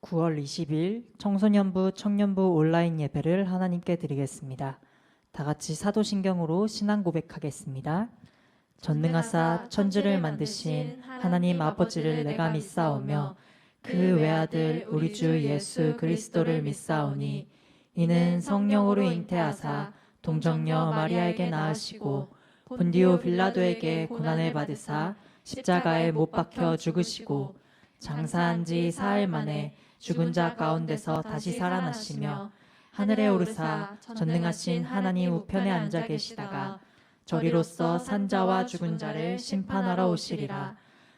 9월 20일 청소년부 청년부 온라인 예배를 하나님께 드리겠습니다. 다 같이 사도신경으로 신앙 고백하겠습니다. 전능하사 천지를 만드신 하나님 아버지를 내가 믿사오며 그 외아들 우리 주 예수 그리스도를 믿사오니 이는 성령으로 잉태하사 동정녀 마리아에게 낳으시고 본디오 빌라도에게 고난을 받으사 십자가에 못 박혀 죽으시고 장사한 지 사흘 만에 죽은 자 가운데서 다시 살아나시며 하늘에 오르사 전능하신 하나님 우편에 앉아 계시다가 저리로서 산자와 죽은 자를 심판하러 오시리라.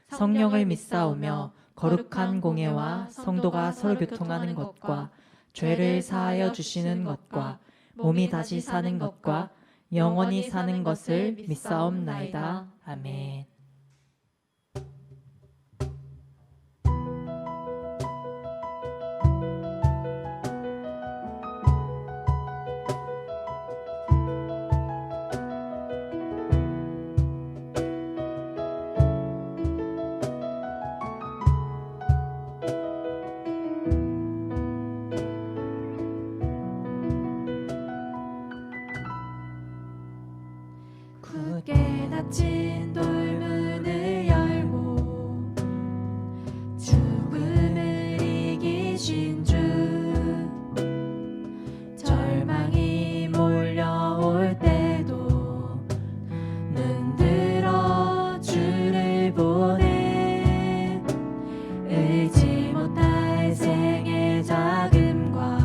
성령을 믿사오며 거룩한 공예와 성도가 서로 교통하는 것과 죄를 사하여 주시는 것과 몸이 다시 사는 것과 영원히 사는 것을 믿사옵나이다. 아멘. 굳게 닫힌 돌문을 열고 죽음을 이기신 주, 절망이 몰려올 때도 눈 들어 주를 보내 의지 못할 생의 자금과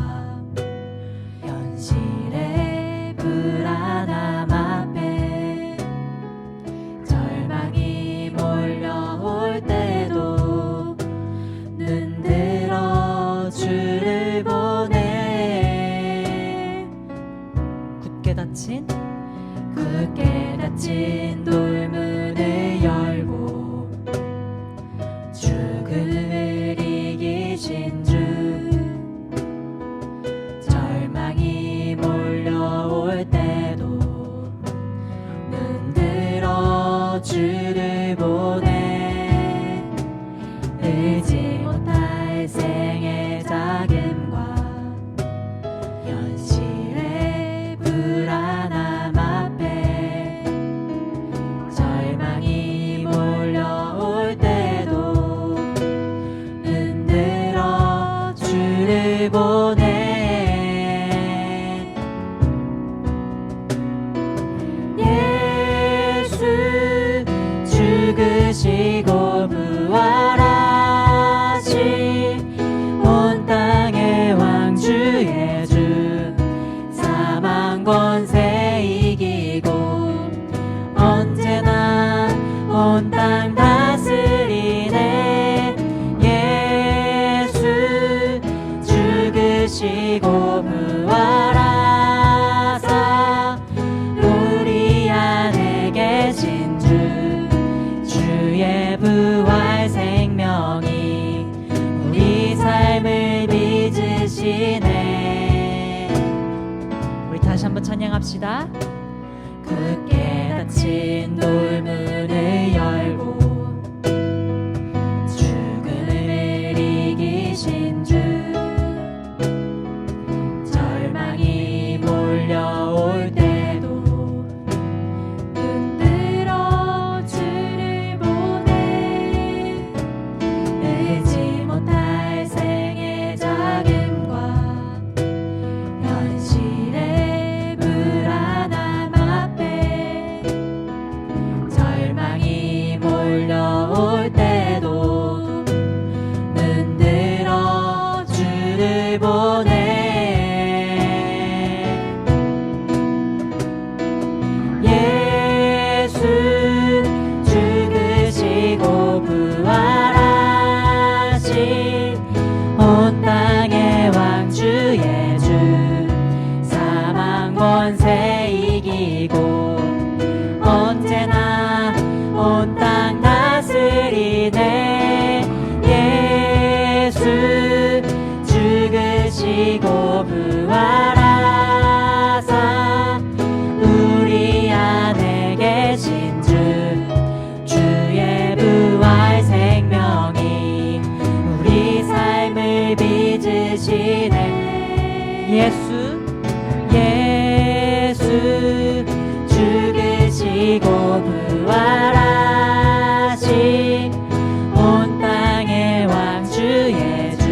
현실의 불안함 앞에 절망이 몰려올 때도 눈 들어 주를 보내 굳게 닫힌 돌문을 열고 죽음을 이기신 주, 절망이 몰려올 때도 눈 들어 주를 보내 의지 못할 생의 자금과 현실의 불안함 앞에 절망이 몰려올 때도 눈 들어 주를 보내 예수 죽으시고 부활하신 온 땅의 왕 주의 주, 사망 권세 이기고 언제나 온 땅 다스리네 예수 죽으시고 부활하사 우리 안에 계신 주, 주의 부활 생명이 우리 삶을 빚으시네. 우리 다시 한번 찬양합시다. 굳게 닫힌 돌문을 열고 죽음을 이기신 주, 절망이 몰려올 때도 눈 들어 주를 보내 의지 못할 생의 자금과 현실의 불안함 앞에 절망이 몰려올 때도 눈 들어 주를 보내 예수 죽으시고 부활하신 온 땅의 왕 주의 주, 사망 권세 이기고 언제나 온 땅 다스리네 예수 죽으시고 부활하사 우리 안에 계신 주, 주의 부활 생명이 우리 삶을 빚으시네 빚으시네. 예수 예수 죽으시고 부활하신 온 땅의 왕주 예수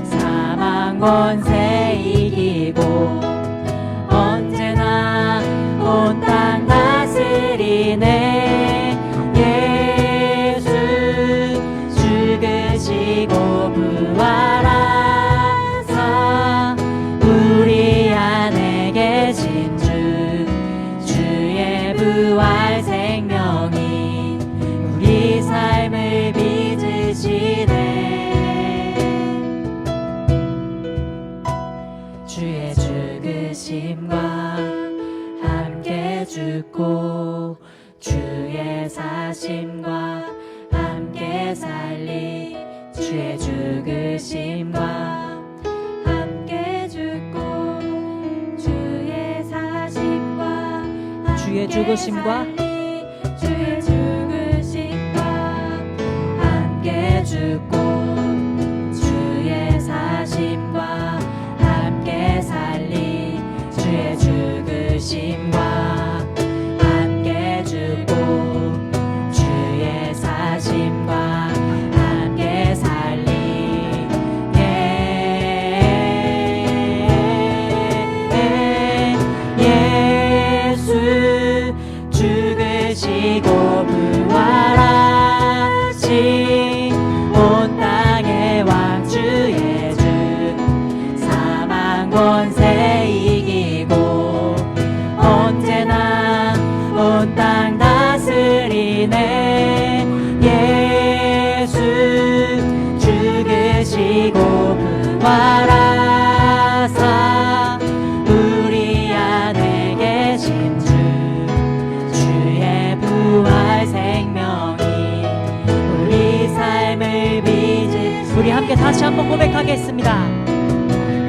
사망 권세 이기고 언제나 온 땅 다스리네. 예수 죽으시고 부활하사 우리 안에 계신 주의 부활 생명이 우리 삶을 빚으시네. 주의 죽으심과 함께 죽고 주의 사심과 함께 살리. 주의 죽으심과 함께 죽고 주의 사심과 주의 죽으심과 살리. 주의 죽으심과 함께 죽고 주의 사심과 함께 살리. 주의 죽으심과 함께 죽고 주의 사심과 함께 살리. 예수 죽으시고 부활하신 온 땅의 왕주 예수 사망 권세 이기고 언제나 온 땅 다스리네. 예수 죽으시고 부활하사 우리 안에 계신 주의 부활 생명이 우리 삶을 빚으시네. 우리 함께 다시 한번 고백하겠습니다.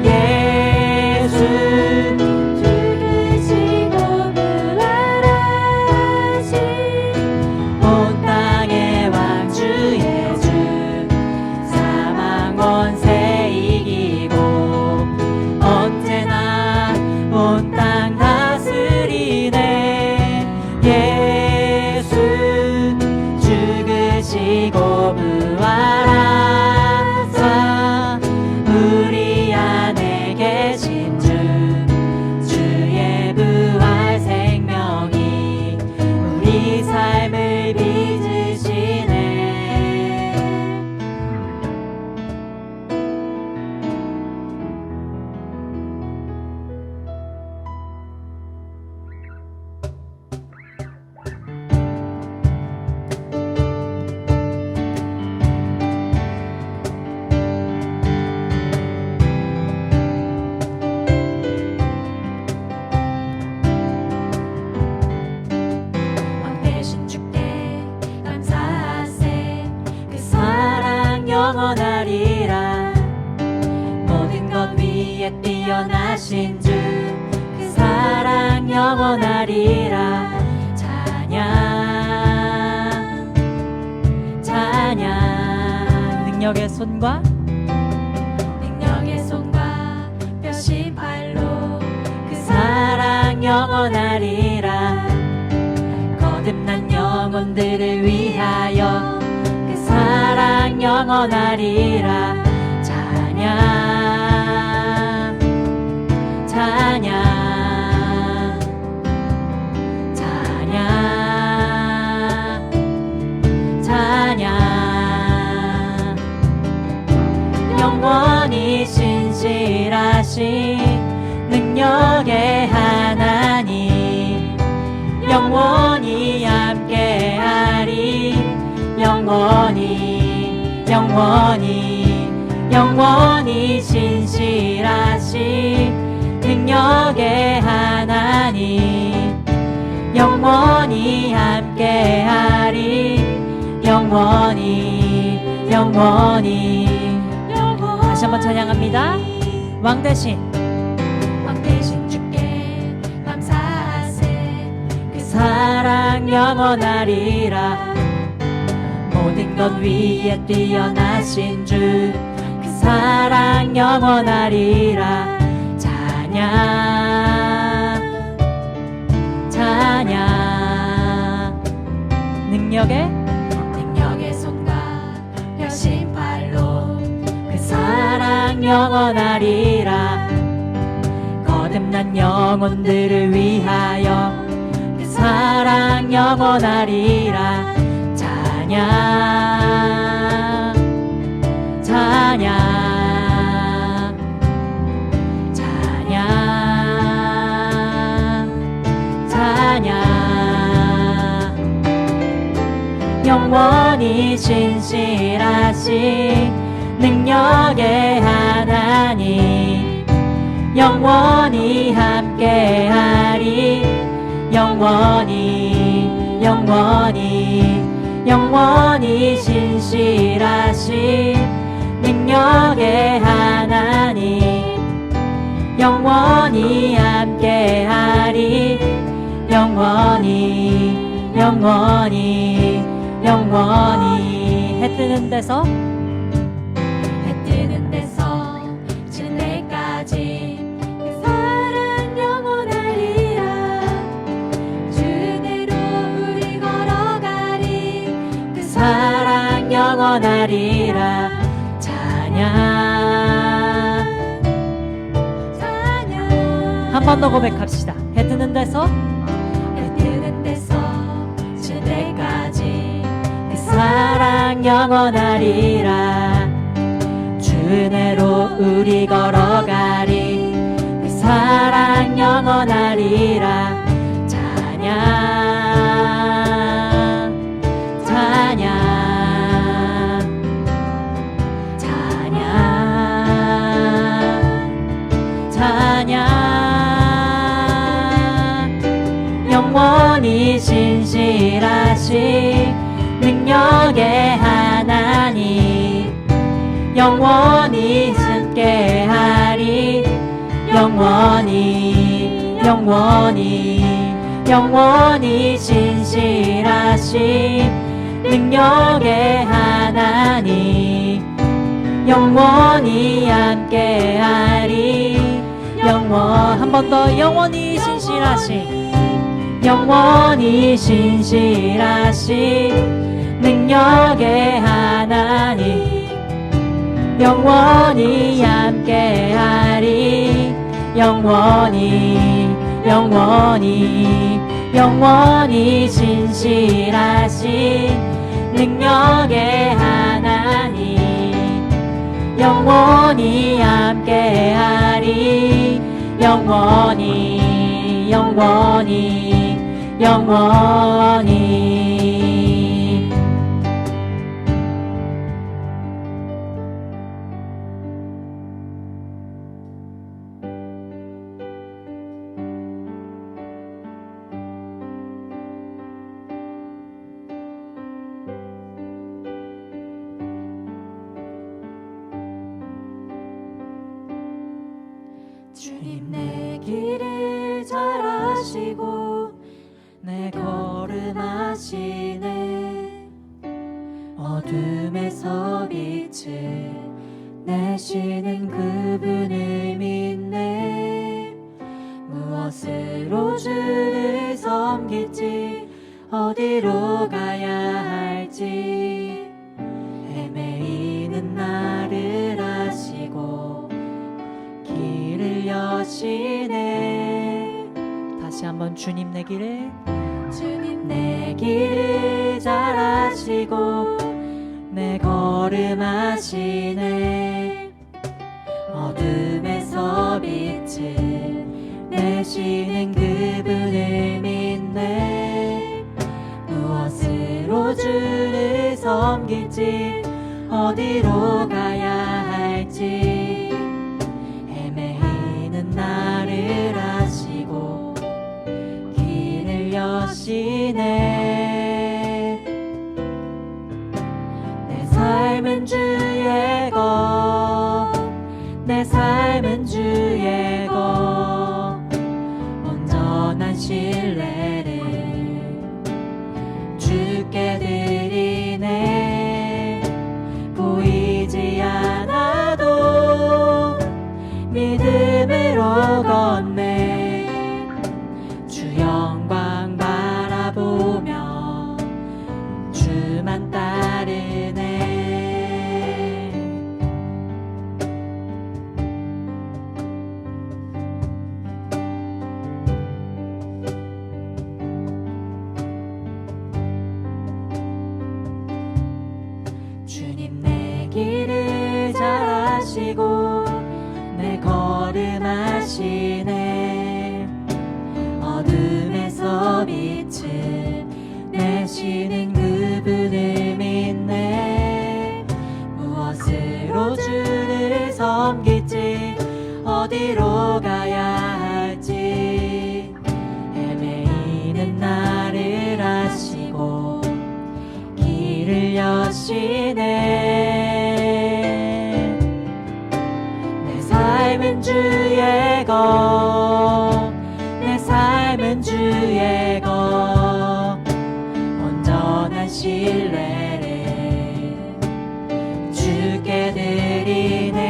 예수 죽으시고 부활하신 온 땅의 왕주 예수 사망 권세 이기고 언제나 온 땅 다스리네. 예수 죽으시고 부활하사 우리 안에 계신 주의 부활 생명이 우리 삶을 빚으시네. 왕 대신 주께 감사하세. 그 사랑 영원하리라. 모든 것 위에 뛰어나신 주 그 사랑 영원하리라. 찬양 찬양. 능력의 손과 능력의 손과 뼈신 팔로 그 사랑 영원하리라. 거듭난 영혼들을 위하여 그 사랑 영원하리라. 찬양 찬양 찬양 찬양. 영원히 신실하신 능력의 하나님 영원히 함께하리. 영원히 영원히 영원히 신실하신 능력의 하나님 영원히 함께하리. 영원히 영원히 다시 한번 찬양합니다. 왕 대신 왕 대신 주께 감사하세. 그 사랑 영원하리라. 모든 것 위에 뛰어나신 주 그 사랑 영원하리라. 찬양 찬양. 능력의 손과 혈심팔로 그 사랑 영원하리라. 거듭난 영혼들을 위하여 그 사랑 영원하리라. 찬양 찬양 찬양 찬양. 영원히 신실하신 능력의 하나님, 영원히 함께하리. 영원히 영원히 영원히 신실하신 능력의 하나님, 영원히 함께하리. 영원히 영원히 영원히. 해 뜨는 데서 지는 때까지 그 사랑 영원하리라. 주내로 우리 걸어가리. 그 사랑 영원하리라. 찬양 찬양. 한 번 더 고백합시다. 해 뜨는 데서 지는 때까지 그 사랑 영원하리라. 주내로 우리 걸어가리. 그 사랑 영원하리라. 찬양 찬양 찬양 찬양. 영원히 신실하신 능력의 하나님, 영원히 함께하리. 영원히 영원히 영원히 신실하신 능력의 하나님, 영원히 함께하리. 한 번 더 영원히 신실하신 영원히 신실하신 능력의 하나님, 영원히 함께하리. 영원히 영원히 영원히 신실하신 능력의 하나님, 영원히 함께하리. 영원히 영원히 영원히. 주님 내 길을 잘 아시고 내 걸음 아시네. 어둠에서 빛을 내시는 그분을 믿네. 무엇으로 주를 섬길지 어디로 가야 할지 헤매이는 나를 아시고 길을 여시네. 다시 한번 주님 내 길을 내 길을 잘 아시고 내 걸음 아시네. 어둠에서 빛을 내시는 그분을 믿네. 무엇으로 주를 섬길지 어디로 가야 할지 헤매이는 나를 아시고 길을 여시네. 내 삶은 주의 것, 내 삶은 주의 것, 온전한 신뢰를 주께 드리네. 보이지 않아도 하시고 내 걸음하시네. 어둠에서 빛을 내시는 그분을 믿네. 무엇으로 주를 섬길지 어디로 가야 할지 헤매이는 나를 아시고 길을 여시네. 내 삶은 주의 것, 내 삶은 주의 것, 온전한 신뢰를 주께 드리네.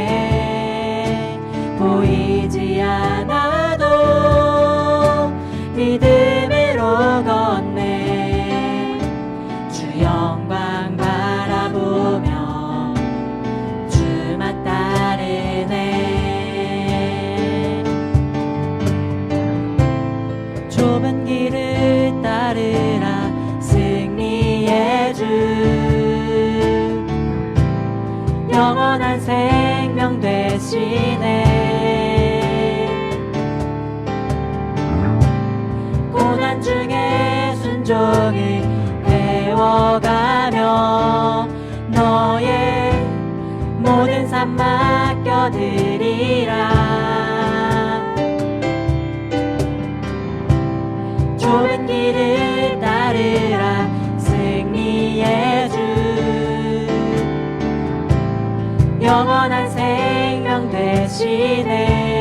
보이지 않아도 믿음으로 걷네. 주 영광 바라보며 주만 따르네. 좁은 길을 따르라 승리의 주, 영원한 생명 되시네. 고난 중에 순종을 배워가며 너의 모든 삶 맡겨드리라. 좁은 길을 따르라 승리의 주, 영원한 생명 되시네.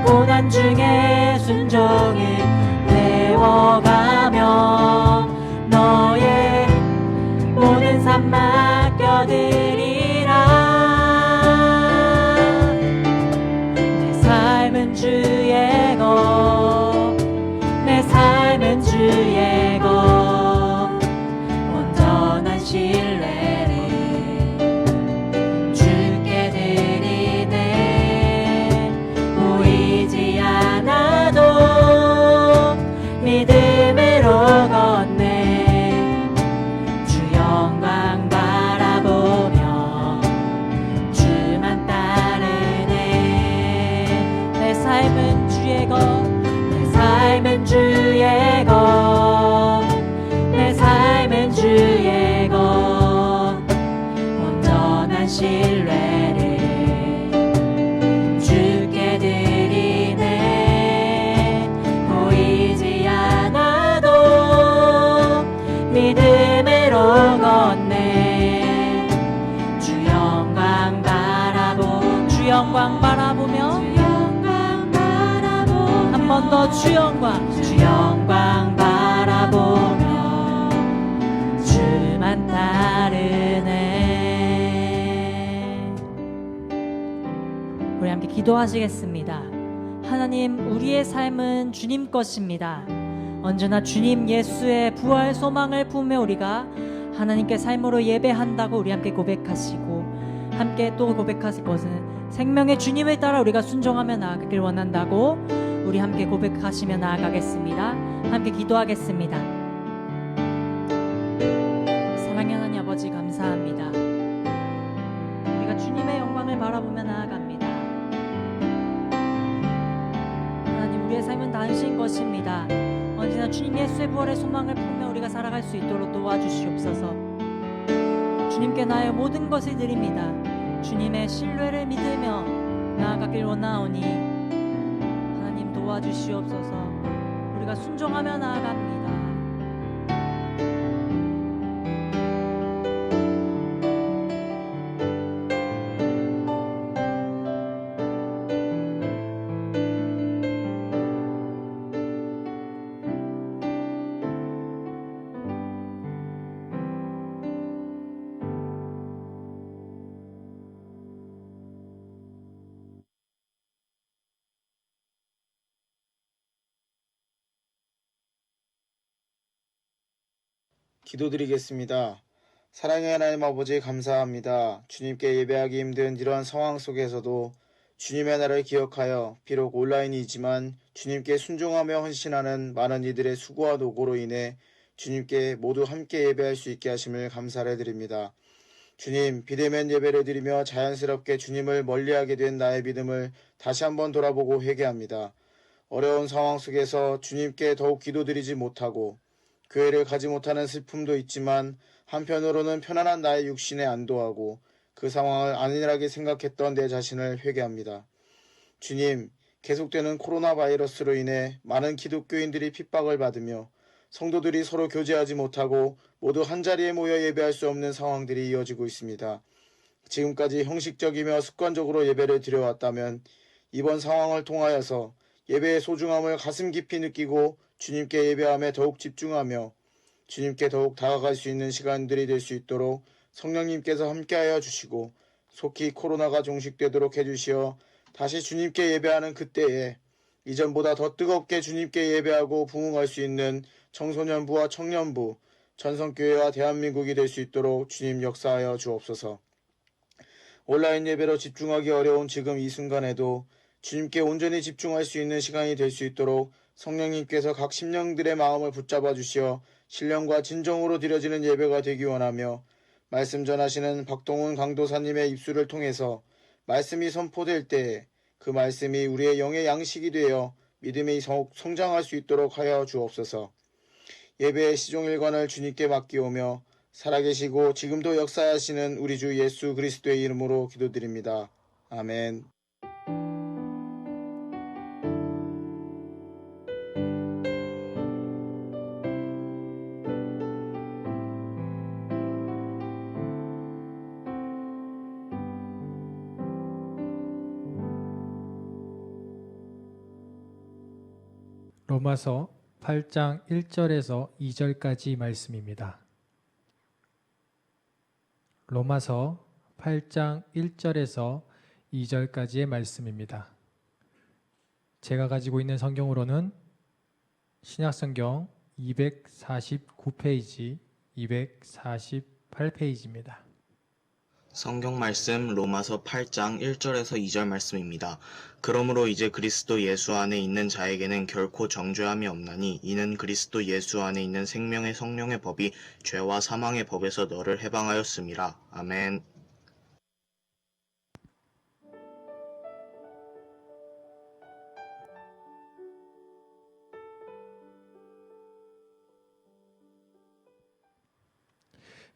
고난 중에 순종을 배워가며 너의 모든 삶 맡겨드리라. 내 삶은 주의 것, 내 삶은 주의 것, 온전한 신뢰를 주께 드리네. 보이지 않아도 믿음으로 걷네. 주 영광 바라보며 주만 따르네. 내 삶은 주의 것, 내 삶은 주의 것, 내 삶은 주의 것, 온전한 신뢰를 주께 드리네. 보이지 않아도 믿음으로 걷네. 주 영광 바라보며 한 번 더 주 영광 바라보며 주만 따르네. 우리 함께 기도하시겠습니다. 하나님, 우리의 삶은 주님 것입니다. 언제나 주님 예수의 부활 소망을 품며 우리가 하나님께 삶으로 예배한다고 우리 함께 고백하시고, 함께 또 고백하실 것은 생명의 주님을 따라 우리가 순종하며 나아가길 원한다고 우리 함께 고백하시며 나아가겠습니다. 함께 기도하겠습니다. 사랑의 하나님 아버지, 감사합니다. 우리가 주님의 영광을 바라보며 나아갑니다. 하나님, 우리의 삶은 당신 것입니다. 언제나 주님 예수의 부활의 소망을 품며 우리가 살아갈 수 있도록 도와주시옵소서. 주님께 나의 모든 것을 드립니다. 주님의 신뢰를 믿으며 나아가길 원하오니 하나님 도와주시옵소서. 우리가 순종하며 나아갑니다. 기도드리겠습니다. 사랑의 하나님 아버지, 감사합니다. 주님께 예배하기 힘든 이러한 상황 속에서도 주님의 나라를 기억하여 비록 온라인이지만 주님께 순종하며 헌신하는 많은 이들의 수고와 노고로 인해 주님께 모두 함께 예배할 수 있게 하심을 감사를 드립니다. 주님, 비대면 예배를 드리며 자연스럽게 주님을 멀리하게 된 나의 믿음을 다시 한번 돌아보고 회개합니다. 어려운 상황 속에서 주님께 더욱 기도드리지 못하고 교회를 가지 못하는 슬픔도 있지만 한편으로는 편안한 나의 육신에 안도하고 그 상황을 안일하게 생각했던 내 자신을 회개합니다. 주님, 계속되는 코로나 바이러스로 인해 많은 기독교인들이 핍박을 받으며 성도들이 서로 교제하지 못하고 모두 한자리에 모여 예배할 수 없는 상황들이 이어지고 있습니다. 지금까지 형식적이며 습관적으로 예배를 드려왔다면 이번 상황을 통하여서 예배의 소중함을 가슴 깊이 느끼고 주님께 예배함에 더욱 집중하며 주님께 더욱 다가갈 수 있는 시간들이 될 수 있도록 성령님께서 함께하여 주시고 속히 코로나가 종식되도록 해주시어 다시 주님께 예배하는 그때에 이전보다 더 뜨겁게 주님께 예배하고 부흥할 수 있는 청소년부와 청년부, 전성교회와 대한민국이 될 수 있도록 주님 역사하여 주옵소서. 온라인 예배로 집중하기 어려운 지금 이 순간에도 주님께 온전히 집중할 수 있는 시간이 될 수 있도록 성령님께서 각 심령들의 마음을 붙잡아 주시어 신령과 진정으로 드려지는 예배가 되기 원하며 말씀 전하시는 박동훈 강도사님의 입술을 통해서 말씀이 선포될 때에 그 말씀이 우리의 영의 양식이 되어 믿음이 성장할 수 있도록 하여 주옵소서. 예배의 시종일관을 주님께 맡기오며 살아계시고 지금도 역사하시는 우리 주 예수 그리스도의 이름으로 기도드립니다. 아멘. 로마서 8장 1절에서 2절까지 말씀입니다. 로마서 8장 1절에서 2절까지의 말씀입니다. 제가 가지고 있는 성경으로는 신약성경 249페이지, 248페이지입니다. 성경 말씀 로마서 8장 1절에서 2절 말씀입니다. 그러므로 이제 그리스도 예수 안에 있는 자에게는 결코 정죄함이 없나니 이는 그리스도 예수 안에 있는 생명의 성령의 법이 죄와 사망의 법에서 너를 해방하였음이라. 아멘.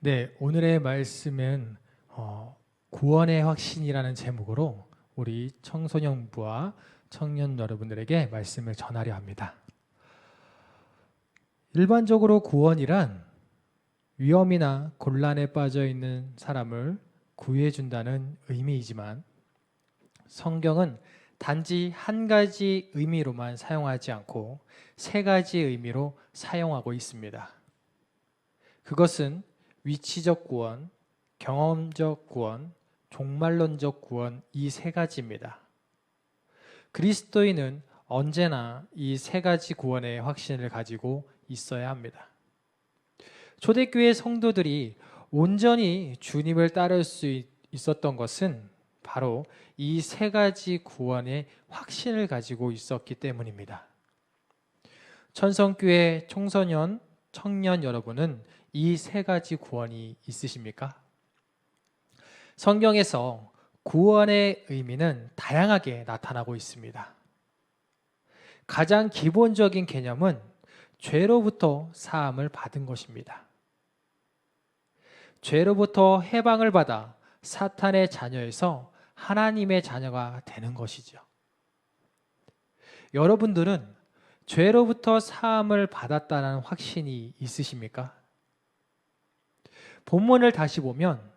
네, 오늘의 말씀은 구원의 확신이라는 제목으로 우리 청소년부와 청년 여러분들에게 말씀을 전하려 합니다. 일반적으로 구원이란 위험이나 곤란에 빠져 있는 사람을 구해준다는 의미이지만 성경은 단지 한 가지 의미로만 사용하지 않고 세 가지 의미로 사용하고 있습니다. 그것은 위치적 구원, 경험적 구원, 종말론적 구원 이 세 가지입니다. 그리스도인은 언제나 이 세 가지 구원의 확신을 가지고 있어야 합니다. 초대교회 성도들이 온전히 주님을 따를 수 있었던 것은 바로 이 세 가지 구원의 확신을 가지고 있었기 때문입니다. 천성교회 청소년, 청년 여러분은 이 세 가지 구원이 있으십니까? 성경에서 구원의 의미는 다양하게 나타나고 있습니다. 가장 기본적인 개념은 죄로부터 사함을 받은 것입니다. 죄로부터 해방을 받아 사탄의 자녀에서 하나님의 자녀가 되는 것이죠. 여러분들은 죄로부터 사함을 받았다는 확신이 있으십니까? 본문을 다시 보면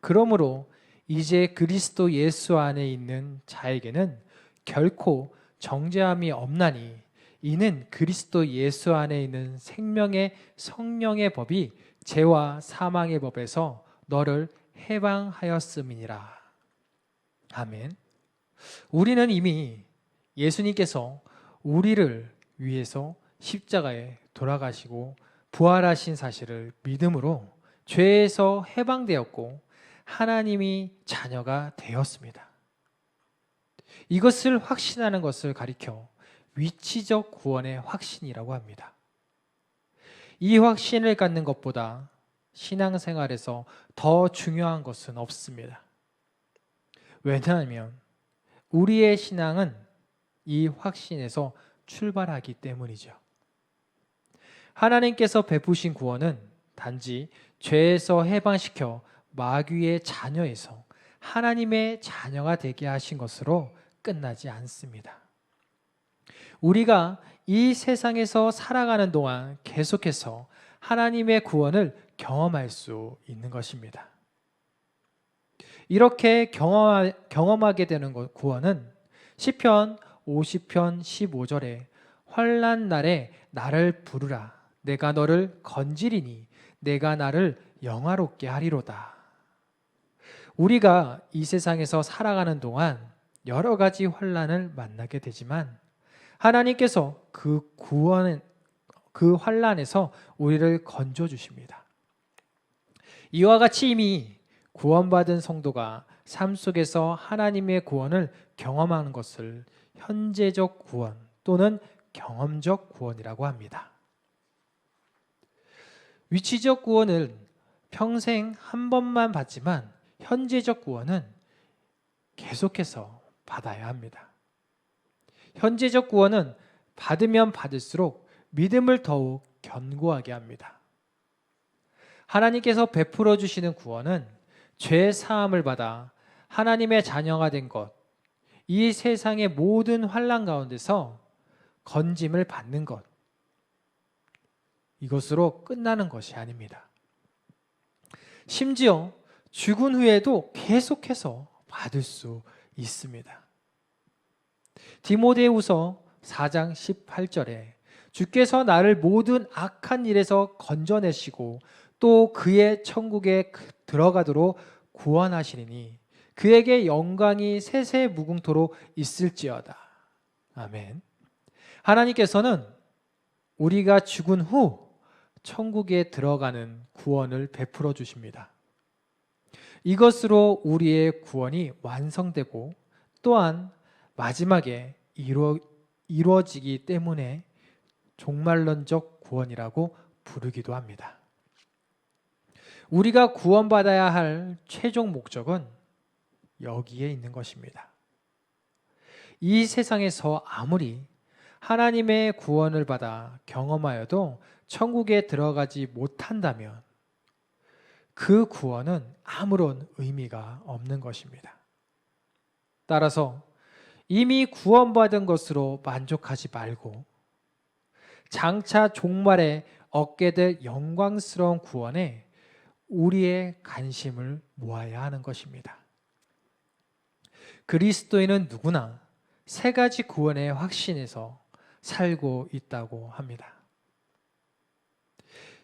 그러므로 이제 그리스도 예수 안에 있는 자에게는 결코 정죄함이 없나니 이는 그리스도 예수 안에 있는 생명의 성령의 법이 죄와 사망의 법에서 너를 해방하였음이니라. 아멘. 우리는 이미 예수님께서 우리를 위해서 십자가에 돌아가시고 부활하신 사실을 믿음으로 죄에서 해방되었고 하나님이 자녀가 되었습니다. 이것을 확신하는 것을 가리켜 위치적 구원의 확신이라고 합니다. 이 확신을 갖는 것보다 신앙생활에서 더 중요한 것은 없습니다. 왜냐하면 우리의 신앙은 이 확신에서 출발하기 때문이죠. 하나님께서 베푸신 구원은 단지 죄에서 해방시켜 마귀의 자녀에서 하나님의 자녀가 되게 하신 것으로 끝나지 않습니다. 우리가 이 세상에서 살아가는 동안 계속해서 하나님의 구원을 경험할 수 있는 것입니다. 이렇게 경험하게 되는 구원은 시편 50편 15절에 환난 날에 나를 부르라 내가 너를 건지리니 내가 나를 영화롭게 하리로다. 우리가 이 세상에서 살아가는 동안 여러 가지 환난을 만나게 되지만 하나님께서 그 환난에서 우리를 건져 주십니다. 이와 같이 이미 구원받은 성도가 삶 속에서 하나님의 구원을 경험하는 것을 현재적 구원 또는 경험적 구원이라고 합니다. 위치적 구원은 평생 한 번만 받지만 현재적 구원은 계속해서 받아야 합니다. 현재적 구원은 받으면 받을수록 믿음을 더욱 견고하게 합니다. 하나님께서 베풀어 주시는 구원은 죄 사함을 받아 하나님의 자녀가 된 것, 이 세상의 모든 환난 가운데서 건짐을 받는 것, 이것으로 끝나는 것이 아닙니다. 심지어 죽은 후에도 계속해서 받을 수 있습니다. 디모데후서 4장 18절에 주께서 나를 모든 악한 일에서 건져내시고 또 그의 천국에 들어가도록 구원하시리니 그에게 영광이 세세 무궁토록 있을지어다. 아멘. 하나님께서는 우리가 죽은 후 천국에 들어가는 구원을 베풀어 주십니다. 이것으로 우리의 구원이 완성되고 또한 마지막에 이루어지기 때문에 종말론적 구원이라고 부르기도 합니다. 우리가 구원받아야 할 최종 목적은 여기에 있는 것입니다. 이 세상에서 아무리 하나님의 구원을 받아 경험하여도 천국에 들어가지 못한다면 그 구원은 아무런 의미가 없는 것입니다. 따라서 이미 구원받은 것으로 만족하지 말고 장차 종말에 얻게 될 영광스러운 구원에 우리의 관심을 모아야 하는 것입니다. 그리스도인은 누구나 세 가지 구원의 확신에서 살고 있다고 합니다.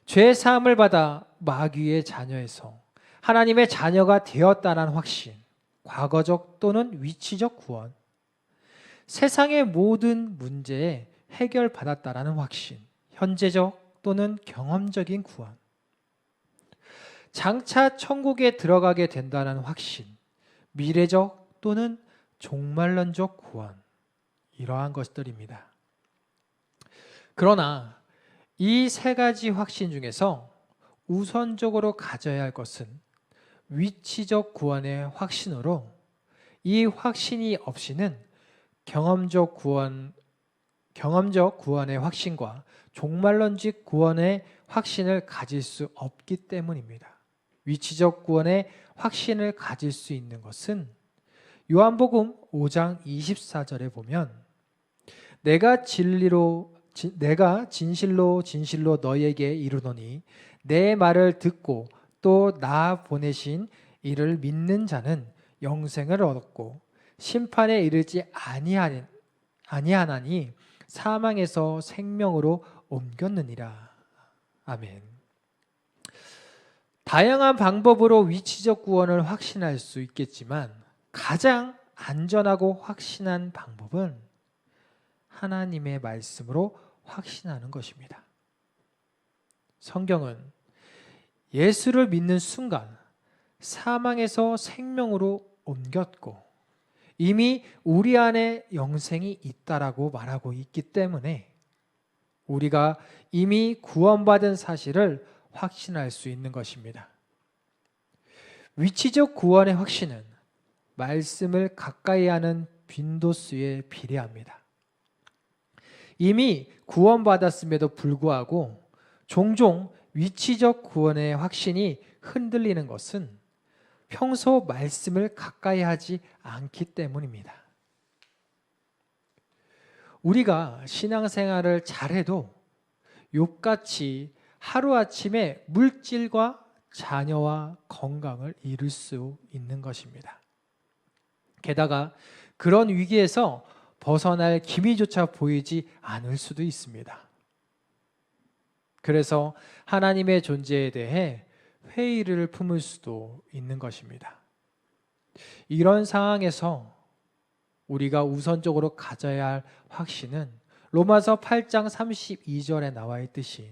죄 사함을 받아 마귀의 자녀에서 하나님의 자녀가 되었다는 확신, 과거적 또는 위치적 구원, 세상의 모든 문제에 해결받았다라는 확신, 현재적 또는 경험적인 구원, 장차 천국에 들어가게 된다는 확신, 미래적 또는 종말론적 구원, 이러한 것들입니다. 그러나 이 세 가지 확신 중에서 우선적으로 가져야 할 것은 위치적 구원의 확신으로 이 확신이 없이는 경험적 구원의 확신과 종말론적 구원의 확신을 가질 수 없기 때문입니다. 위치적 구원의 확신을 가질 수 있는 것은 요한복음 5장 24절에 보면 내가 진실로 진실로 너희에게 이르노니 내 말을 듣고 또 나 보내신 이를 믿는 자는 영생을 얻었고 심판에 이르지 아니하나니 사망에서 생명으로 옮겼느니라. 아멘. 다양한 방법으로 위치적 구원을 확신할 수 있겠지만 가장 안전하고 확신한 방법은 하나님의 말씀으로 확신하는 것입니다. 성경은 예수를 믿는 순간 사망에서 생명으로 옮겼고 이미 우리 안에 영생이 있다라고 말하고 있기 때문에 우리가 이미 구원받은 사실을 확신할 수 있는 것입니다. 위치적 구원의 확신은 말씀을 가까이 하는 빈도수에 비례합니다. 이미 구원받았음에도 불구하고 종종 위치적 구원의 확신이 흔들리는 것은 평소 말씀을 가까이 하지 않기 때문입니다. 우리가 신앙생활을 잘해도 욥같이 하루아침에 물질과 자녀와 건강을 잃을 수 있는 것입니다. 게다가 그런 위기에서 벗어날 기미조차 보이지 않을 수도 있습니다. 그래서 하나님의 존재에 대해 회의를 품을 수도 있는 것입니다. 이런 상황에서 우리가 우선적으로 가져야 할 확신은 로마서 8장 32절에 나와 있듯이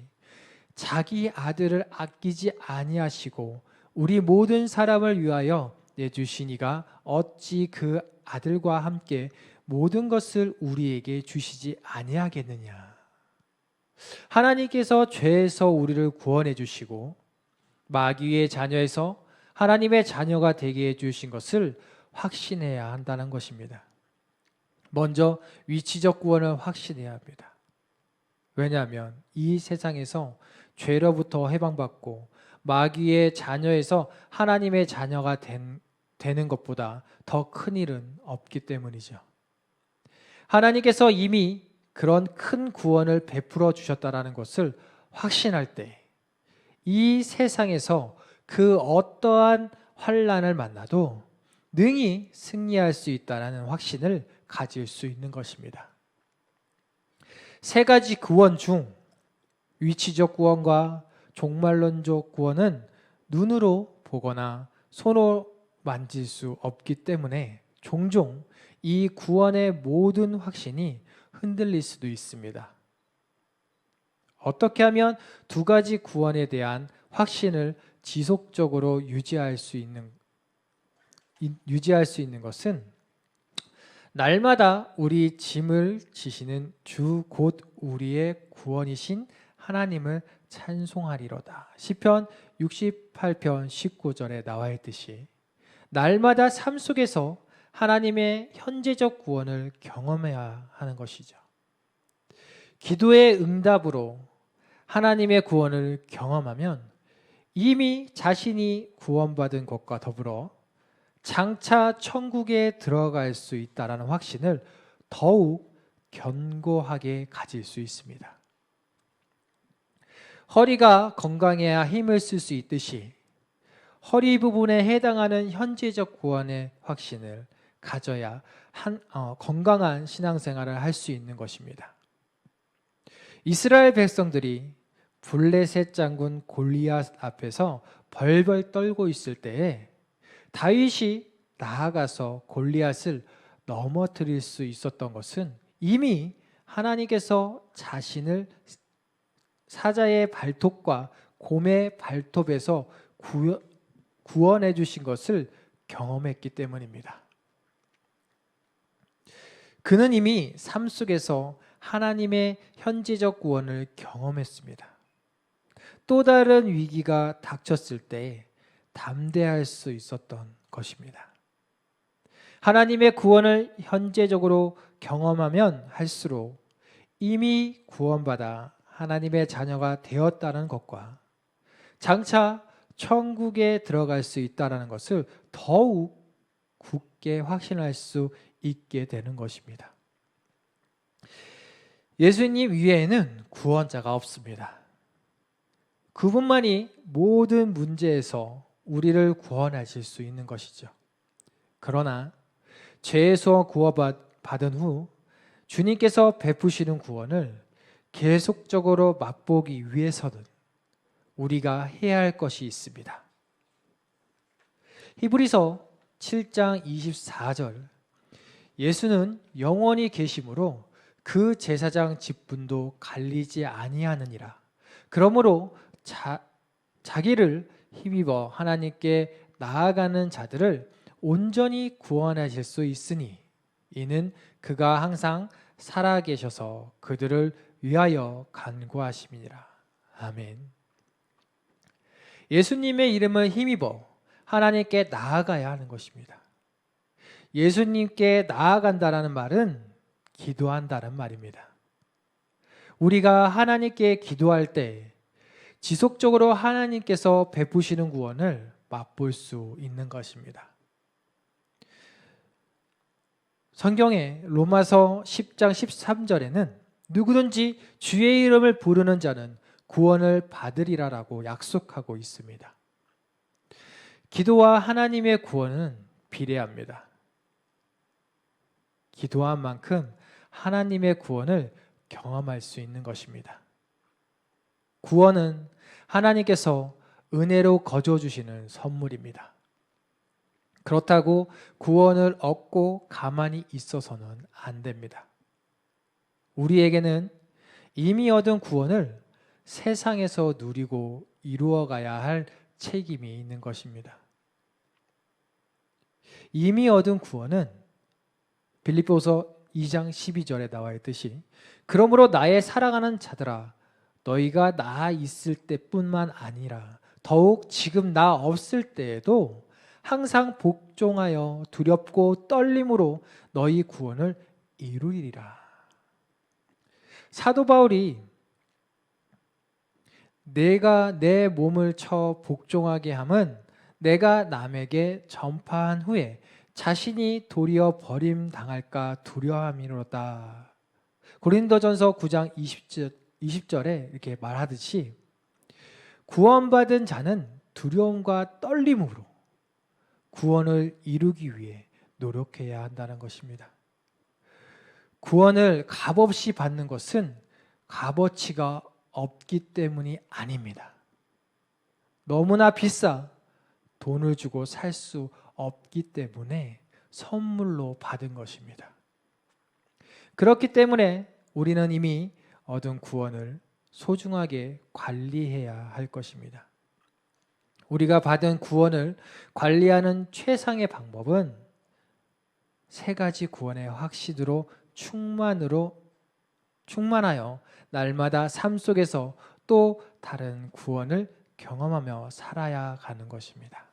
자기 아들을 아끼지 아니하시고 우리 모든 사람을 위하여 내주시니가 어찌 그 아들과 함께 모든 것을 우리에게 주시지 아니하겠느냐. 하나님께서 죄에서 우리를 구원해 주시고 마귀의 자녀에서 하나님의 자녀가 되게 해 주신 것을 확신해야 한다는 것입니다. 먼저 위치적 구원을 확신해야 합니다. 왜냐하면 이 세상에서 죄로부터 해방받고 마귀의 자녀에서 하나님의 자녀가 되는 것보다 더 큰 일은 없기 때문이죠. 하나님께서 이미 그런 큰 구원을 베풀어 주셨다라는 것을 확신할 때 이 세상에서 그 어떠한 환난을 만나도 능히 승리할 수 있다는 확신을 가질 수 있는 것입니다. 세 가지 구원 중 위치적 구원과 종말론적 구원은 눈으로 보거나 손으로 만질 수 없기 때문에 종종 이 구원의 모든 확신이 흔들릴 수도 있습니다. 어떻게 하면 두 가지 구원에 대한 확신을 지속적으로 유지할 수 있는 것은 날마다 우리 짐을 지시는 주 곧 우리의 구원이신 하나님을 찬송하리로다. 시편 68편 19절에 나와 있듯이 날마다 삶 속에서 하나님의 현재적 구원을 경험해야 하는 것이죠. 기도의 응답으로 하나님의 구원을 경험하면 이미 자신이 구원받은 것과 더불어 장차 천국에 들어갈 수 있다는 확신을 더욱 견고하게 가질 수 있습니다. 허리가 건강해야 힘을 쓸 수 있듯이 허리 부분에 해당하는 현재적 구원의 확신을 가져야 건강한 신앙생활을 할 수 있는 것입니다. 이스라엘 백성들이 블레셋 장군 골리앗 앞에서 벌벌 떨고 있을 때에 다윗이 나아가서 골리앗을 넘어뜨릴 수 있었던 것은 이미 하나님께서 자신을 사자의 발톱과 곰의 발톱에서 구원해 주신 것을 경험했기 때문입니다. 그는 이미 삶 속에서 하나님의 현재적 구원을 경험했습니다. 또 다른 위기가 닥쳤을 때 담대할 수 있었던 것입니다. 하나님의 구원을 현재적으로 경험하면 할수록 이미 구원받아 하나님의 자녀가 되었다는 것과 장차 천국에 들어갈 수 있다는 것을 더욱 굳게 확신할 수 있게 되는 것입니다. 예수님 위에는 구원자가 없습니다. 그분만이 모든 문제에서 우리를 구원하실 수 있는 것이죠. 그러나 죄에서 구원받은 후 주님께서 베푸시는 구원을 계속적으로 맛보기 위해서는 우리가 해야 할 것이 있습니다. 히브리서 7장 24절 예수는 영원히 계심으로 그 제사장 직분도 갈리지 아니하느니라. 그러므로 자기를 힘입어 하나님께 나아가는 자들을 온전히 구원하실 수 있으니 이는 그가 항상 살아계셔서 그들을 위하여 간구하심이니라. 아멘. 예수님의 이름을 힘입어 하나님께 나아가야 하는 것입니다. 예수님께 나아간다라는 말은 기도한다는 말입니다. 우리가 하나님께 기도할 때 지속적으로 하나님께서 베푸시는 구원을 맛볼 수 있는 것입니다. 성경의 로마서 10장 13절에는 누구든지 주의 이름을 부르는 자는 구원을 받으리라라고 약속하고 있습니다. 기도와 하나님의 구원은 비례합니다. 기도한 만큼 하나님의 구원을 경험할 수 있는 것입니다. 구원은 하나님께서 은혜로 거저 주시는 선물입니다. 그렇다고 구원을 얻고 가만히 있어서는 안 됩니다. 우리에게는 이미 얻은 구원을 세상에서 누리고 이루어가야 할 책임이 있는 것입니다. 이미 얻은 구원은 빌립보서 2장 12절에 나와 있듯이 그러므로 나의 사랑하는 자들아 너희가 나 있을 때뿐만 아니라 더욱 지금 나 없을 때에도 항상 복종하여 두렵고 떨림으로 너희 구원을 이루리라. 사도 바울이 내가 내 몸을 쳐 복종하게 함은 내가 남에게 전파한 후에 자신이 도리어 버림당할까 두려움이로다. 고린도전서 9장 20절에 이렇게 말하듯이 구원받은 자는 두려움과 떨림으로 구원을 이루기 위해 노력해야 한다는 것입니다. 구원을 값없이 받는 것은 값어치가 없기 때문이 아닙니다. 너무나 비싸 돈을 주고 살 수 없기 때문에 선물로 받은 것입니다. 그렇기 때문에 우리는 이미 얻은 구원을 소중하게 관리해야 할 것입니다. 우리가 받은 구원을 관리하는 최상의 방법은 세 가지 구원의 확신으로 충만하여 날마다 삶 속에서 또 다른 구원을 경험하며 살아야 하는 것입니다.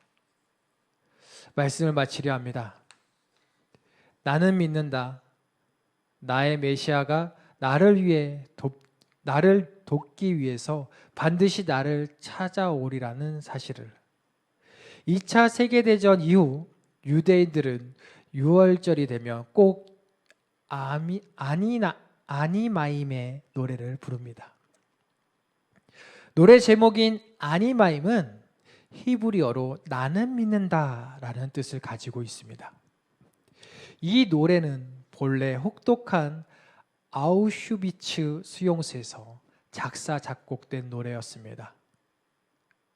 말씀을 마치려 합니다. 나는 믿는다. 나의 메시아가 나를 돕기 위해서 반드시 나를 찾아오리라는 사실을. 2차 세계대전 이후 유대인들은 6월절이 되면 꼭 아니마임의 노래를 부릅니다. 노래 제목인 아니마임은 히브리어로 나는 믿는다라는 뜻을 가지고 있습니다. 이 노래는 본래 혹독한 아우슈비츠 수용소에서 작사 작곡된 노래였습니다.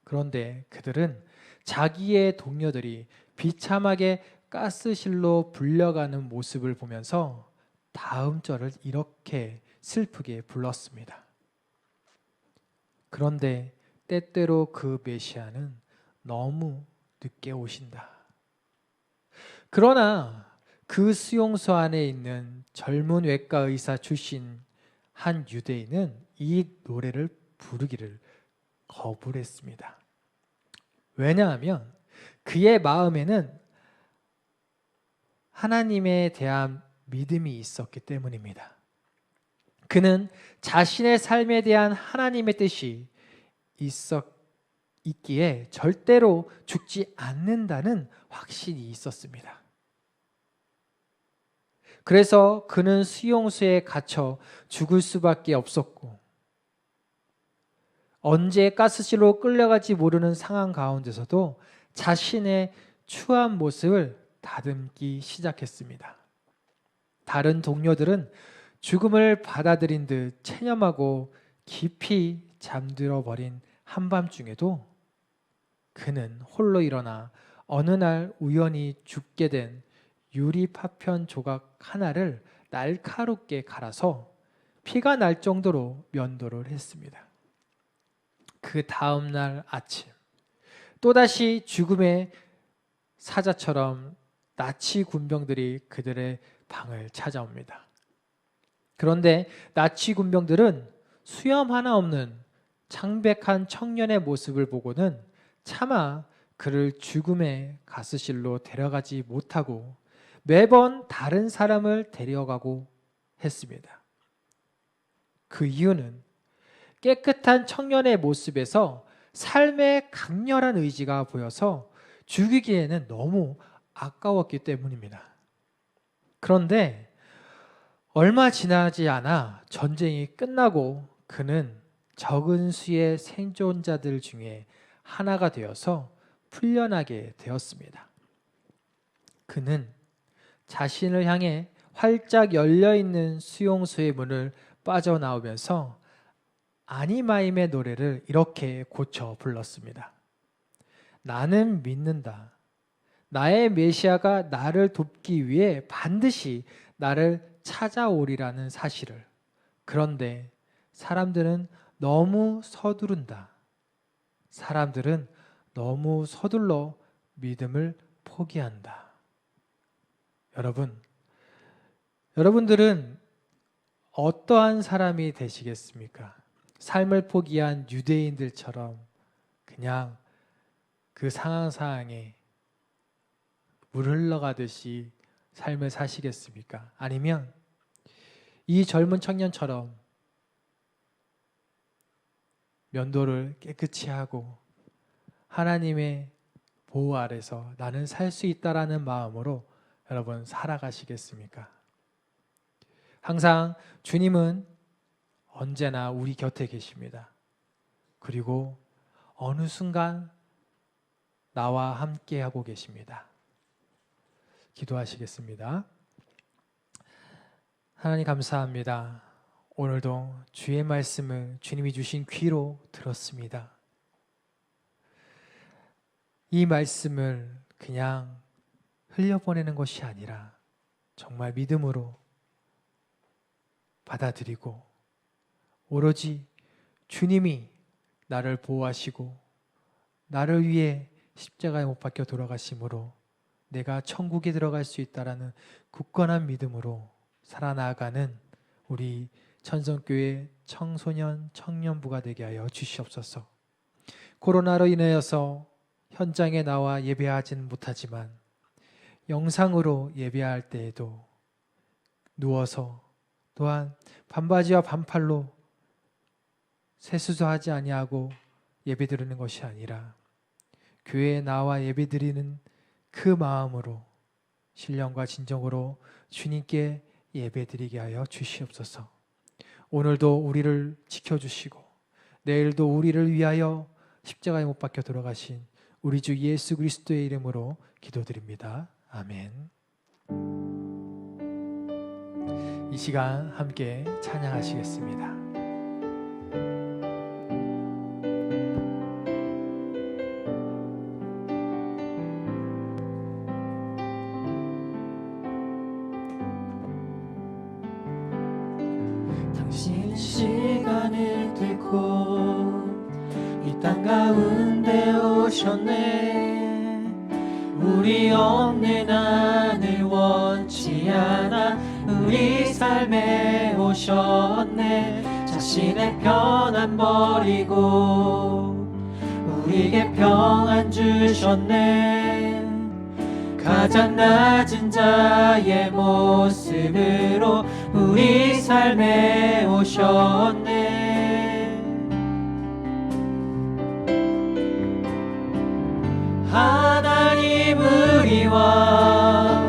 그런데 그들은 자기의 동료들이 비참하게 가스실로 불려가는 모습을 보면서 다음 절을 이렇게 슬프게 불렀습니다. 그런데 때때로 그 메시아는 너무 늦게 오신다. 그러나 그 수용소 안에 있는 젊은 외과 의사 출신 한 유대인은 이 노래를 부르기를 거부를 했습니다. 왜냐하면 그의 마음에는 하나님에 대한 믿음이 있었기 때문입니다. 그는 자신의 삶에 대한 하나님의 뜻이 있기에 절대로 죽지 않는다는 확신이 있었습니다. 그래서 그는 수용소에 갇혀 죽을 수밖에 없었고 언제 가스실로 끌려갈지 모르는 상황 가운데서도 자신의 추한 모습을 다듬기 시작했습니다. 다른 동료들은 죽음을 받아들인 듯 체념하고 깊이 잠들어 버린 한밤중에도 그는 홀로 일어나 어느 날 우연히 죽게 된 유리 파편 조각 하나를 날카롭게 갈아서 피가 날 정도로 면도를 했습니다. 그 다음 날 아침 또다시 죽음의 사자처럼 나치 군병들이 그들의 방을 찾아옵니다. 그런데 나치 군병들은 수염 하나 없는 창백한 청년의 모습을 보고는 차마 그를 죽음의 가스실로 데려가지 못하고 매번 다른 사람을 데려가고 했습니다. 그 이유는 깨끗한 청년의 모습에서 삶의 강렬한 의지가 보여서 죽이기에는 너무 아까웠기 때문입니다. 그런데 얼마 지나지 않아 전쟁이 끝나고 그는 적은 수의 생존자들 중에 하나가 되어서 풀려나게 되었습니다. 그는 자신을 향해 활짝 열려있는 수용소의 문을 빠져나오면서 아니마임의 노래를 이렇게 고쳐 불렀습니다. 나는 믿는다. 나의 메시아가 나를 돕기 위해 반드시 나를 찾아오리라는 사실을. 그런데 사람들은 너무 서두른다. 사람들은 너무 서둘러 믿음을 포기한다. 여러분들은 어떠한 사람이 되시겠습니까? 삶을 포기한 유대인들처럼 그냥 그 상황에 물 흘러가듯이 삶을 사시겠습니까? 아니면 이 젊은 청년처럼 면도를 깨끗이 하고 하나님의 보호 아래서 나는 살 수 있다라는 마음으로 여러분 살아가시겠습니까? 항상 주님은 언제나 우리 곁에 계십니다. 그리고 어느 순간 나와 함께 하고 계십니다. 기도하시겠습니다. 하나님 감사합니다. 오늘도 주의 말씀을 주님이 주신 귀로 들었습니다. 이 말씀을 그냥 흘려보내는 것이 아니라 정말 믿음으로 받아들이고 오로지 주님이 나를 보호하시고 나를 위해 십자가에 못 박혀 돌아가심으로 내가 천국에 들어갈 수 있다라는 굳건한 믿음으로 살아나가는 우리 천성교회 청소년 청년부가 되게 하여 주시옵소서. 코로나로 인하여서 현장에 나와 예배하지는 못하지만 영상으로 예배할 때에도 누워서 또한 반바지와 반팔로 세수도 하지 아니하고 예배드리는 것이 아니라 교회에 나와 예배드리는 그 마음으로 신령과 진정으로 주님께 예배드리게 하여 주시옵소서. 오늘도 우리를 지켜주시고 내일도 우리를 위하여 십자가에 못 박혀 돌아가신 우리 주 예수 그리스도의 이름으로 기도드립니다. 아멘. 이 시간 함께 찬양하시겠습니다. 당신은 시간을 뚫고 이 땅 가운데 오셨네. 우리 없는 하늘 원치 않아 우리 삶에 오셨네. 자신의 편안 버리고 우리에게 평안 주셨네. 가장 낮은 자의 모습으로 우리 삶에 오셨네. 하나님 우리와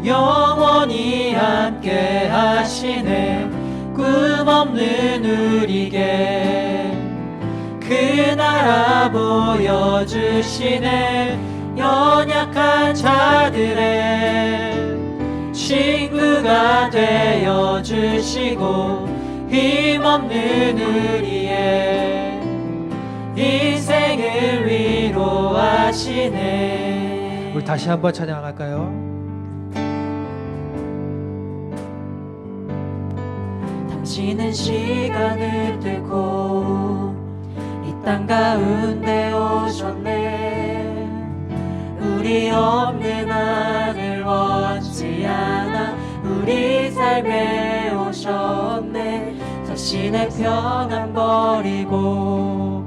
영원히 함께 하시네. 꿈 없는 우리에게 그 나라 보여주시네. 연약한 자들의 친구가 되어주시고 힘없는 우리의 인생을 위로하시네. 우리 다시 한번 찬양할까요? 당신은 시간을 뚫고 이 땅 가운데 오셨네. 우리 없는 하늘 원치 않아 우리 삶에 오셨네. 자신의 평안 버리고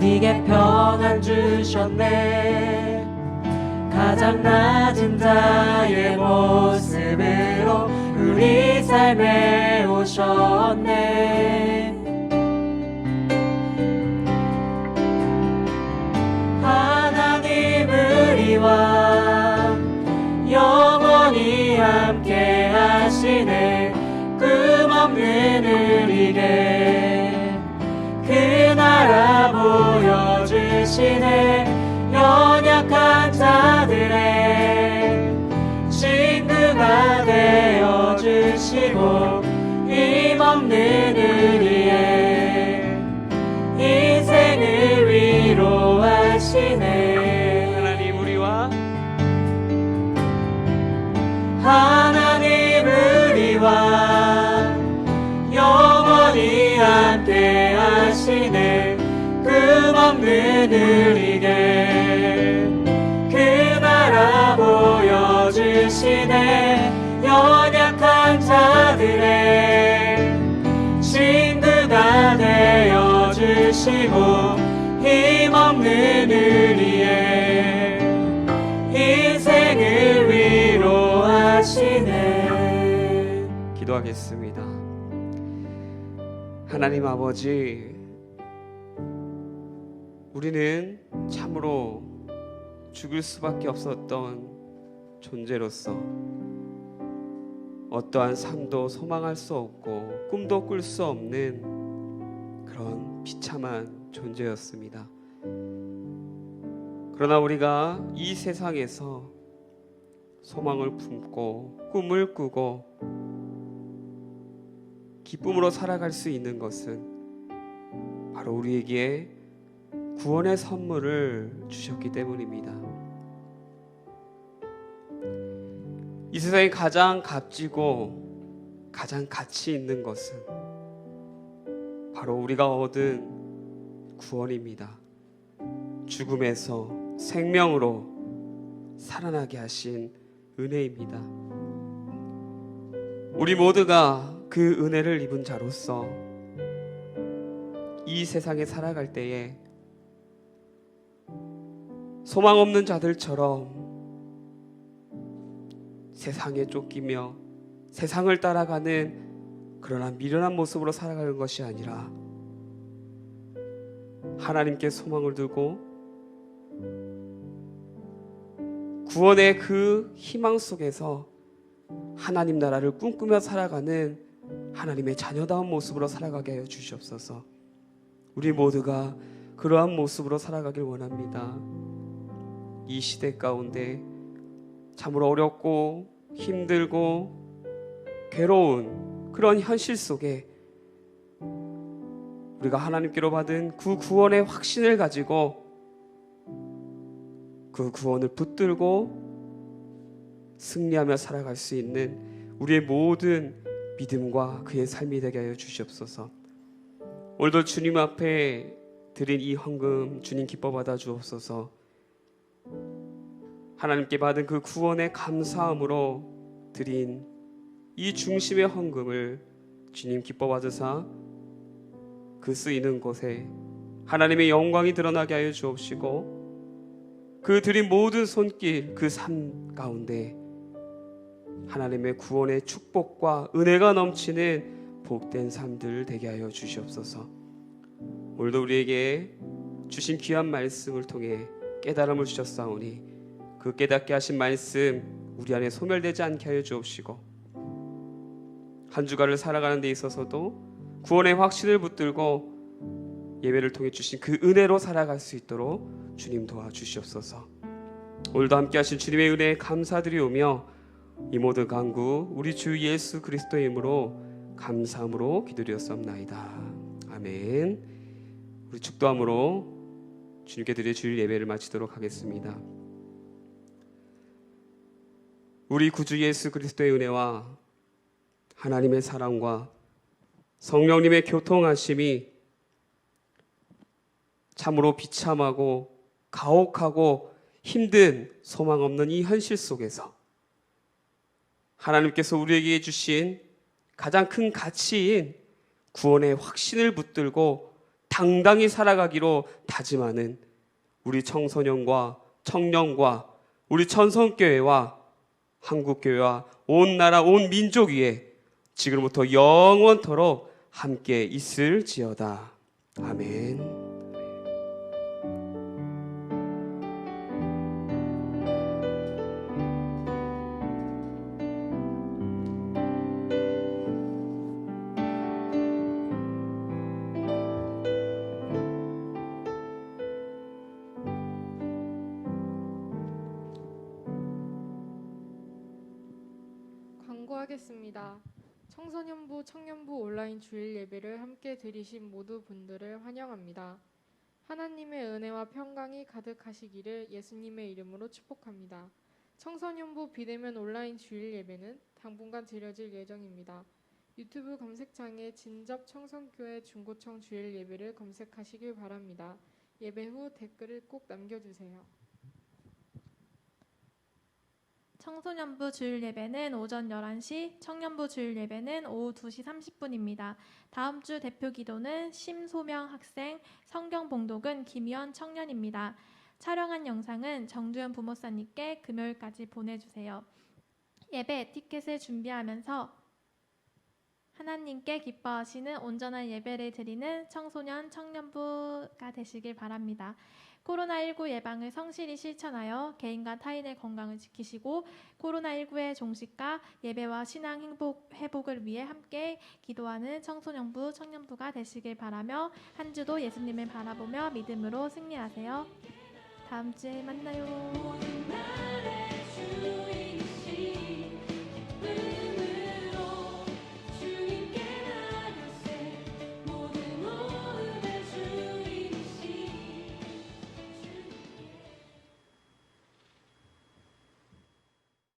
우리에게 평안 주셨네. 가장 낮은 자의 모습으로 우리 삶에 오셨네. 하나님 우리와 영원히 함께 하시네. 꿈없는 우리에게 그 나라 보여주시네. 연약한 자들의 친구가 되어주시고 힘없는 우리의 인생을 위로하시네. 하나님 우리와 하나님 우리와 영원히 함께 하시네. 꿈없는 우리에게 그 나라 보여주시네. 연약한 자들의 친구가 되어주시고 힘없는 우리의 인생을 위로하시네. 기도하겠습니다. 하나님 아버지, 우리는 참으로 죽을 수밖에 없었던 존재로서 어떠한 삶도 소망할 수 없고 꿈도 꿀 수 없는 그런 비참한 존재였습니다. 그러나 우리가 이 세상에서 소망을 품고 꿈을 꾸고 기쁨으로 살아갈 수 있는 것은 바로 우리에게 구원의 선물을 주셨기 때문입니다. 이 세상에 가장 값지고 가장 가치 있는 것은 바로 우리가 얻은 구원입니다. 죽음에서 생명으로 살아나게 하신 은혜입니다. 우리 모두가 그 은혜를 입은 자로서 이 세상에 살아갈 때에 소망 없는 자들처럼 세상에 쫓기며 세상을 따라가는 그러나 미련한 모습으로 살아가는 것이 아니라 하나님께 소망을 두고 구원의 그 희망 속에서 하나님 나라를 꿈꾸며 살아가는 하나님의 자녀다운 모습으로 살아가게 하여 주시옵소서. 우리 모두가 그러한 모습으로 살아가길 원합니다. 이 시대 가운데 참으로 어렵고 힘들고 괴로운 그런 현실 속에 우리가 하나님께로 받은 그 구원의 확신을 가지고 그 구원을 붙들고 승리하며 살아갈 수 있는 우리의 모든 믿음과 그의 삶이 되게 하여 주시옵소서. 오늘도 주님 앞에 드린 이 헌금 주님 기뻐 받아 주옵소서. 하나님께 받은 그 구원의 감사함으로 드린 이 중심의 헌금을 주님 기뻐 받으사 그 쓰이는 곳에 하나님의 영광이 드러나게 하여 주옵시고 그 드린 모든 손길 그 삶 가운데 하나님의 구원의 축복과 은혜가 넘치는 복된 삶들 되게 하여 주시옵소서. 오늘도 우리에게 주신 귀한 말씀을 통해 깨달음을 주셨사오니 그 깨닫게 하신 말씀 우리 안에 소멸되지 않게 하여 주옵시고 한 주간을 살아가는 데 있어서도 구원의 확신을 붙들고 예배를 통해 주신 그 은혜로 살아갈 수 있도록 주님 도와주시옵소서. 오늘도 함께 하신 주님의 은혜에 감사드리오며 이 모든 간구 우리 주 예수 그리스도의 이름으로 감사함으로 기도드렸사옵나이다. 아멘. 우리 축도함으로 주님께 드릴 주일 예배를 마치도록 하겠습니다. 우리 구주 예수 그리스도의 은혜와 하나님의 사랑과 성령님의 교통하심이 참으로 비참하고 가혹하고 힘든 소망 없는 이 현실 속에서 하나님께서 우리에게 주신 가장 큰 가치인 구원의 확신을 붙들고 당당히 살아가기로 다짐하는 우리 청소년과 청년과 우리 천성교회와 한국교회와 온 나라 온 민족 위에 지금부터 영원토록 함께 있을지어다. 아멘. 광고하겠습니다. 청소년부, 청년부 온라인 주일 예배를 함께 드리신 모두 분들을 환영합니다. 하나님의 은혜와 평강이 가득하시기를 예수님의 이름으로 축복합니다. 청소년부 비대면 온라인 주일 예배는 당분간 드려질 예정입니다. 유튜브 검색창에 진접 청성교회 중고청 주일 예배를 검색하시길 바랍니다. 예배 후 댓글을 꼭 남겨주세요. 청소년부 주일 예배는 오전 11시, 청년부 주일 예배는 오후 2시 30분입니다. 다음 주 대표 기도는 심소명 학생, 성경 봉독은 김희원 청년입니다. 촬영한 영상은 정두현 부목사님께 금요일까지 보내주세요. 예배 티켓을 준비하면서 하나님께 기뻐하시는 온전한 예배를 드리는 청소년, 청년부가 되시길 바랍니다. 코로나19 예방을 성실히 실천하여 개인과 타인의 건강을 지키시고 코로나19의 종식과 예배와 신앙 회복을 위해 함께 기도하는 청소년부, 청년부가 되시길 바라며 한 주도 예수님을 바라보며 믿음으로 승리하세요. 다음 주에 만나요.